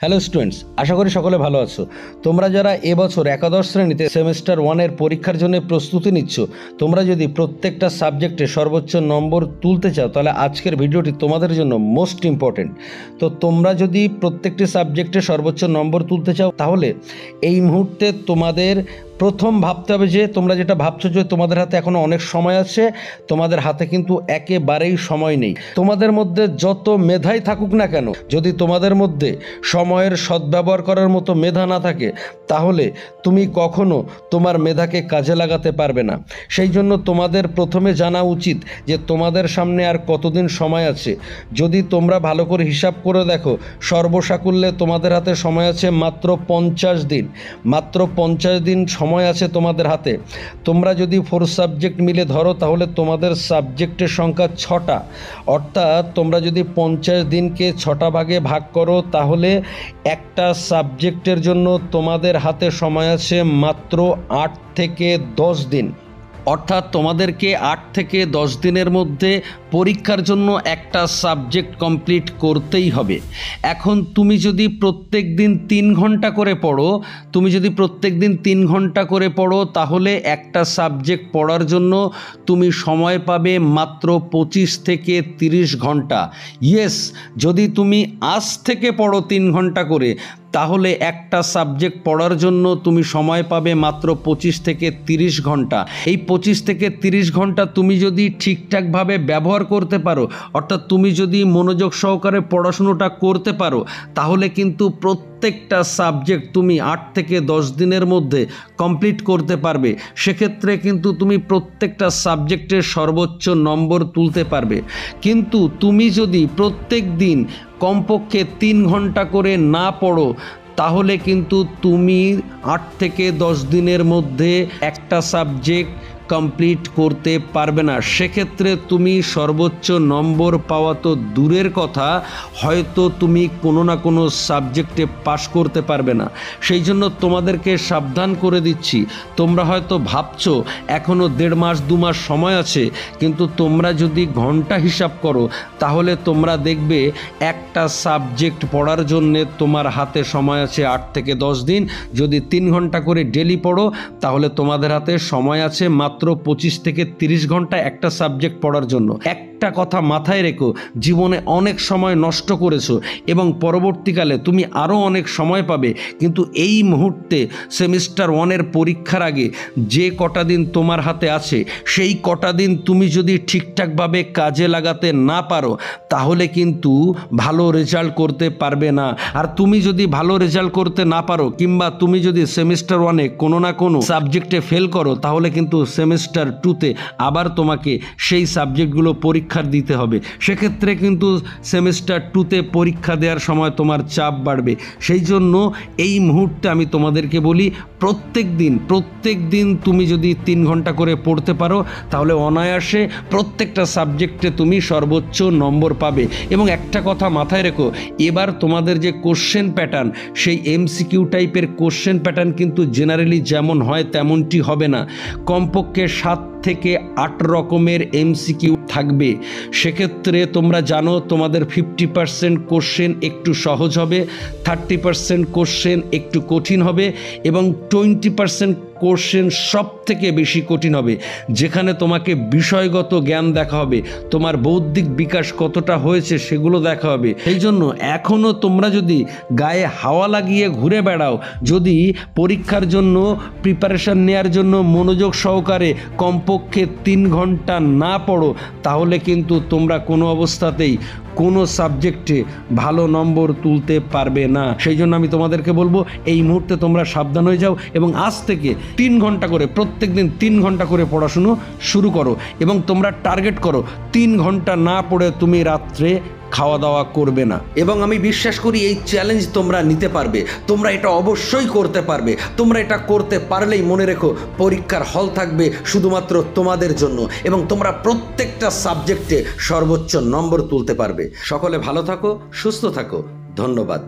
Hello students, আশা করি সকলে ভালো আছো। তোমরা যারা এবছর একাদশ শ্রেণীতে সেমিস্টার 1-এর পরীক্ষার জন্য প্রস্তুতি নিচ্ছ, তোমরা যদি প্রত্যেকটা সাবজেক্টে সর্বোচ্চ নম্বর তুলতে চাও, তাহলে আজকের ভিডিওটি তোমাদের জন্য মোস্ট ইম্পর্টেন্ট। তো তোমরা যদি প্রত্যেকটি সাবজেক্টে সর্বোচ্চ নম্বর তুলতে চাও, তাহলে এই মুহূর্তে তোমাদের প্রথম ভাবতে হবে যে তোমরা যেটা ভাবছো যে তোমাদের হাতে এখনো অনেক সময় আছে, তোমাদের হাতে কিন্তু একেবারেই সময় নেই। তোমাদের মধ্যে যত মেধাই থাকুক না কেন, যদি তোমাদের মধ্যে সময়ের সদ্ব্যবহার করার মতো মেধা না থাকে, তাহলে তুমি কখনো তোমার মেধাকে কাজে লাগাতে পারবে না। সেই জন্য তোমাদের প্রথমে জানা উচিত যে তোমাদের সামনে আর কতদিন সময় আছে। যদি তোমরা ভালো করে হিসাব করে দেখো, সর্বসাকুল্যে তোমাদের হাতে সময় আছে মাত্র 50 দিন। মাত্র 50 দিন সময় আছে তোমাদের হাতে। তোমরা যদি 4 সাবজেক্ট মিলে ধরো, তাহলে তোমাদের সাবজেক্টের সংখ্যা 6টা। অর্থাৎ তোমরা যদি 50 দিনকে 6টা ভাগে ভাগ করো, তাহলে একটা সাবজেক্টের জন্য তোমাদের হাতে সময় আছে মাত্র 8 থেকে 10 দিন। অর্থাৎ তোমাদেরকে 8 থেকে 10 দিনের মধ্যে পরীক্ষার জন্য একটা সাবজেক্ট কমপ্লিট করতেই হবে। এখন তুমি যদি প্রত্যেক দিন 3 ঘন্টা করে পড়ো, তাহলে একটা সাবজেক্ট পড়ার জন্য তুমি সময় পাবে মাত্র 25 থেকে 30 ঘন্টা। ইয়েস, যদি তুমি আজ থেকে পড়ো 3 ঘন্টা করে, তাহলে একটা সাবজেক্ট পড়ার জন্য তুমি সময় পাবে মাত্র 25 থেকে 30 ঘন্টা। এই 25 থেকে 30 ঘন্টা তুমি যদি ঠিকঠাকভাবে ব্যবহার করতে পারো, অর্থাৎ তুমি যদি মনোযোগ সহকারে পড়াশুনোটা করতে পারো, তাহলে কিন্তু প্রত্যেকটা সাবজেক্ট তুমি 8 থেকে 10 দিনের মধ্যে কমপ্লিট করতে পারবে। সেক্ষেত্রে কিন্তু তুমি প্রত্যেকটা সাবজেক্টের সর্বোচ্চ নম্বর তুলতে পারবে। কিন্তু তুমি যদি প্রত্যেক দিন কমপক্ষে 3 ঘন্টা করে না পড়ো, তাহলে কিন্তু তুমি 8 থেকে 10 দিনের মধ্যে একটা সাবজেক্ট কমপ্লিট করতে পারবে না। সেক্ষেত্রে তুমি সর্বোচ্চ নম্বর পাওয়া তো দূরের কথা, হয়তো তুমি কোনো না কোনো সাবজেক্টে পাশ করতে পারবে না। সেই জন্য তোমাদেরকে সাবধান করে দিচ্ছি। তোমরা হয়তো ভাবছো এখনও 1.5 মাস 2 মাস সময় আছে, কিন্তু তোমরা যদি ঘন্টা হিসাব করো, তাহলে তোমরা দেখবে একটা সাবজেক্ট পড়ার জন্যে তোমার হাতে সময় আছে 8 থেকে 10 দিন। যদি 3 ঘন্টা করে ডেলি পড়ো, তাহলে তোমাদের হাতে সময় আছে মাত্র 25 থেকে 30 ঘন্টা একটা সাবজেক্ট পড়ার জন্য। একটা কথা মাথায় রেখো, জীবনে অনেক সময় নষ্ট করেছো এবং পরবর্তীকালে তুমি আরও অনেক সময় পাবে, কিন্তু এই মুহূর্তে সেমিস্টার 1-এর পরীক্ষার আগে যে কটা দিন তোমার হাতে আছে, সেই কটা দিন তুমি যদি ঠিকঠাকভাবে কাজে লাগাতে না পারো, তাহলে কিন্তু ভালো রেজাল্ট করতে পারবে না। আর তুমি যদি ভালো রেজাল্ট করতে না পারো, কিংবা তুমি যদি সেমিস্টার 1-এ কোনো না কোনো সাবজেক্টে ফেল করো, তাহলে কিন্তু সেমিস্টার 2-তে আবার তোমাকে সেই সাবজেক্টগুলো পরীক্ষা দিতে হবে। সেক্ষেত্রে কিন্তু সেমিস্টার 2-তে পরীক্ষা দেওয়ার সময় তোমার চাপ বাড়বে। সেই জন্য এই মুহূর্তে আমি তোমাদেরকে বলি, প্রত্যেক দিন তুমি যদি 3 ঘন্টা করে পড়তে পারো, তাহলে অনায়াসে প্রত্যেকটা সাবজেক্টে তুমি সর্বোচ্চ নম্বর পাবে। এবং একটা কথা মাথায় রেখো, এবার তোমাদের যে কোশ্চেন প্যাটার্ন, সেই MCQ টাইপের কোশ্চেন প্যাটার্ন কিন্তু জেনারেলি যেমন হয় তেমনটি হবে না। কমপক্ষে 7 থেকে 8 রকমের MCQ থাকবে। সেক্ষেত্রে তোমরা জানো তোমাদের 50% কোশ্চেন একটু সহজ হবে, 30% কোশ্চেন একটু কঠিন হবে, এবং 20% কোশ্চেন সব থেকে বেশি কঠিন হবে, যেখানে তোমাকে বিষয়গত জ্ঞান দেখা হবে, তোমার বৌদ্ধিক বিকাশ কতটা হয়েছে সেগুলো দেখা হবে। সেই জন্য এখনও তোমরা যদি গায়ে হাওয়া লাগিয়ে ঘুরে বেড়াও, যদি পরীক্ষার জন্য প্রিপারেশন নেওয়ার জন্য মনোযোগ সহকারে কমপক্ষে 3 ঘন্টা না পড়ো, তাহলে কিন্তু তোমরা কোনো অবস্থাতেই কোনো সাবজেক্টে ভালো নম্বর তুলতে পারবে না। সেই জন্য আমি তোমাদেরকে বলবো, এই মুহূর্তে তোমরা সাবধান হয়ে যাও এবং আজ থেকে 3 ঘন্টা করে প্রত্যেক দিন 3 ঘন্টা করে পড়াশুনো শুরু করো। এবং তোমরা টার্গেট করো 3 ঘন্টা না পড়ে তুমি রাত্রে খাওয়া দাওয়া করবে না। এবং আমি বিশ্বাস করি এই চ্যালেঞ্জ তোমরা নিতে পারবে, তোমরা এটা অবশ্যই করতে পারবে। তোমরা এটা করতে পারলেই মনে রেখো, পরীক্ষার হল থাকবে শুধুমাত্র তোমাদের জন্য, এবং তোমরা প্রত্যেকটা সাবজেক্টে সর্বোচ্চ নম্বর তুলতে পারবে। সকলে ভালো থাকো, সুস্থ থাকো, ধন্যবাদ।